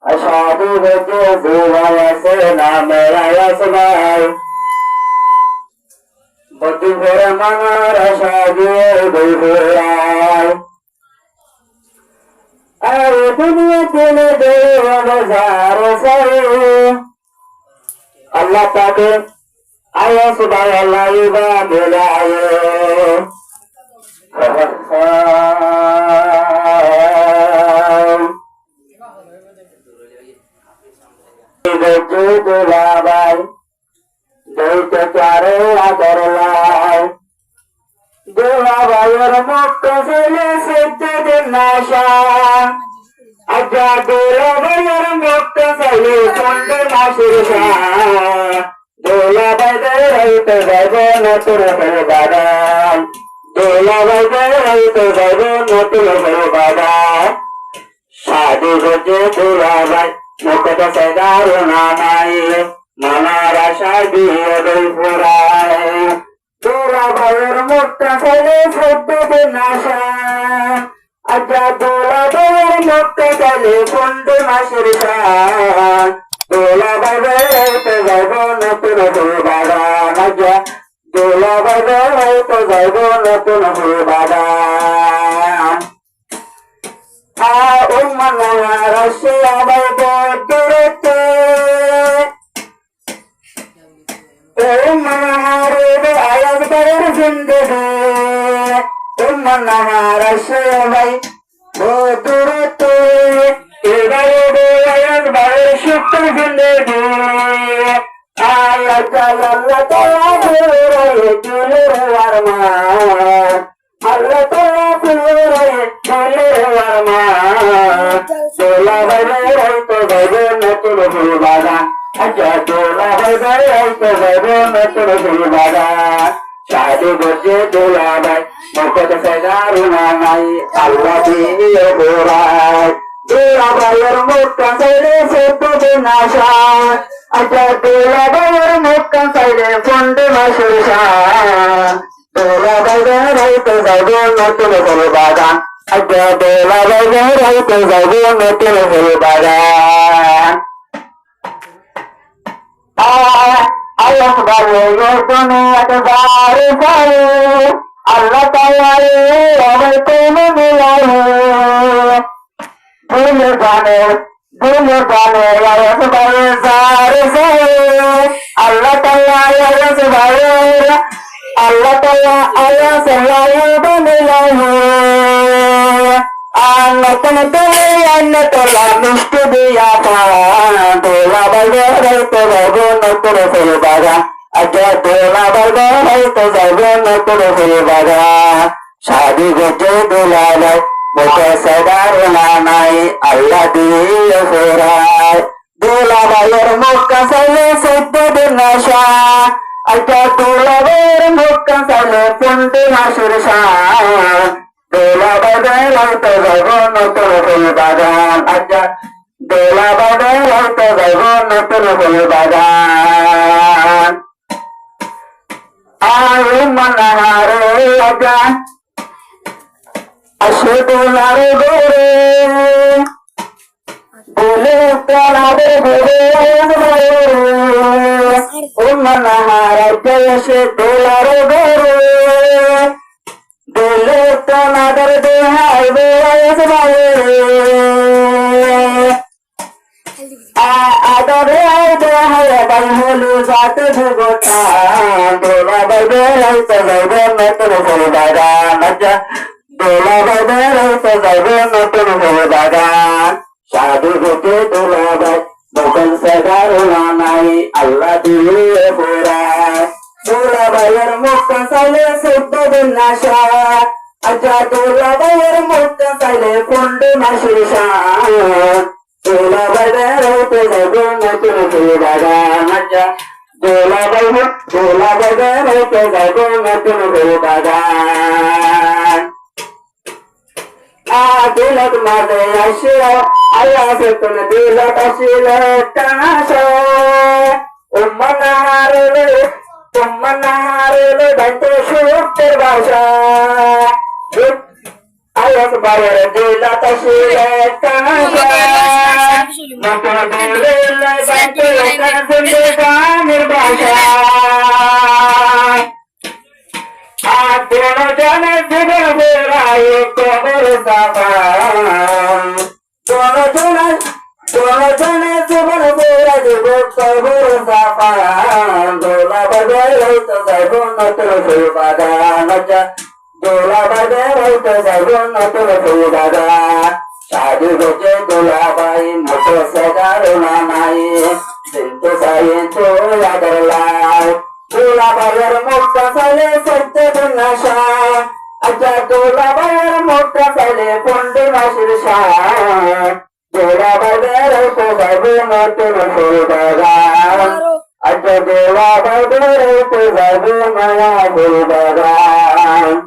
সাধু হতে দুভাই আছে নামের আয়াস ভাই বধু ঘরে মানার সাধু দুই ঘোরায় আর দুনিয়া চলে দেওয়ার সাই আল্লাহ পাকে আয়াস ভাই আল্লাহ ইবা বেলায় দুলাভাই দইতে চারে আদর লাই দুলাভাইয়ের মুক্ত ছেলে সিদ্ধের নাশা আজ্ঞা দুলাভাইয়ের মুক্ত ছেলে সন্ধ্যে মাসের দুলাভাই রাইতে যাইব নতুন হয়ে বাগান দুলাভাই রাইতে যাইব নতুন হয়ে বাগান সাধু হচ্ছে দুলাভাই মুখত সেদারু নাই নানার আশা দিয়ে দই ফুরায় দুলাভাইয়ের মুখটা ছেলে সত্যের নাশা আজ্ঞা দুলাভাইয়ের মুখটা ছেলে পন্ডে মাসের শান দুলাভাই রাইতে যাইব নতুন হয়ে বাগান আজ্ঞা দুলাভাই রাইতে যাইব নতুন হয়ে বাগান রসে আবার দূরতে আয়াজ করের জিন্দগি রসে ভাই দূরতে আয়াজ বাড়ির সুপ্ত জিন্দগি আল্লাহ আল্লাহ তাআলা আল্লাহ দুলাভাই রাইতে যাইব নতুন হয়ে বাগান আচ্ছা দুলাভাই রাইতে যাইব নতুন হয়ে বাগান সাধু গজে দুলাভাই মুখত সেদারু নাই আল্লাহ দিয়ে ঘোরায় দুলাভাইয়ের মুখটা চাইলে সত্যের নাশা আচ্ছা দুলাভাইয়ের মুখটা চাইলে পন্ডে মাসের শান দুলাভাই রাইতে যাইব নতুন হয়ে বাগান আজ্ঞা দুলাভাই রাইতে যাইব নতুন হয়ে বাগান আল্লাহ আল্লাহ তাআলা তুমি মিলাই ভুলে জানে আল্লাহ তাআলা আল্লাহ তাআলা আয়াস মিলাই মিষ্টি দিয়া দুলাভাই রাইতে যাইব নতুন হয়ে বাগান আজ্ঞা দুলাভাই রাইতে যাইব নতুন হয়ে বাগান সাধু গজে দুলাভাই মুখে সেদারু নাই আল্লাহ দিয়ে ঘোরায় দুলাভাইয়ের মুখটা চাইলে সত্যের নাশা আজ্ঞা দুলাভাইয়ের মুখটা চাইলে পন্ডে মাসের শান দুলাভাই রাইতে যাইব নতুন হয়ে বাগান আজ্ঞা দুলাভাই রাইতে যাইব নতুন হয়ে বাগান আর মনারে আজ্ঞা আসে তোমার গোরে বলে তাদের গোরে ও মনার আসে তোমার গোরে বলে তোমাদের দেহাই বয়স আদরে দেহাই বাই হলু যাতে ভুগতা দুলাভাই রাইতে যাইব নতুন হয়ে বাগান দুলাভাই রাইতে যাইব নতুন হয়ে বাগান সাধু হতে দুলাভাই মুখে সেদারু নাই আল্লাহ দিয়ে ঘোরায় দুলাভাইয়ের মুখটা চাইলে সত্যের নাশা আচ্ছা দুলাভাইয়ের মুখটা চাইলে পন্ডে মাসের শান দুলাভাই রাইতে যাইব নতুন হয়ে বাগান আচ্ছা দুলাভাই রাইতে যাইব নতুন হয়ে বাগান দিলত মাঝে আসিল আল্লাহ তুমি দিলত আসিল টানাশা উম্মানাহারে ভাইতে সুখের ভাষা আয়াস বাবার দিলত আসিল টানাশা নতুন দিলের বাইকে শুনবে গানের ভাষা আর কোন জনে জীবন বেড়ায় কবর সাফা কোন জনে জীবন বেড়া দিব কবর সাফা দোলা বাজার হইতে যাইব নতুন ফুল বাগান দোলা বাজার হইতে যাইব নতুন ফুল বাগান সাধু বসে দোলাবাই মোটো সেগারো নামাই কিন্তু সাই তো আদর লাই দোলাবাইয়ের মোটা সালে সত্য বিনাশা আচ্ছা দোলাবাইয়ের মোটা সালে পন্ডি মাসির শাহ দোলাবাইয়ের হইতে যাইব নতুন ফুল বাগান আচ্ছা দোলাবাইয়ের হইতে যাইব নয়া ফুল বাগান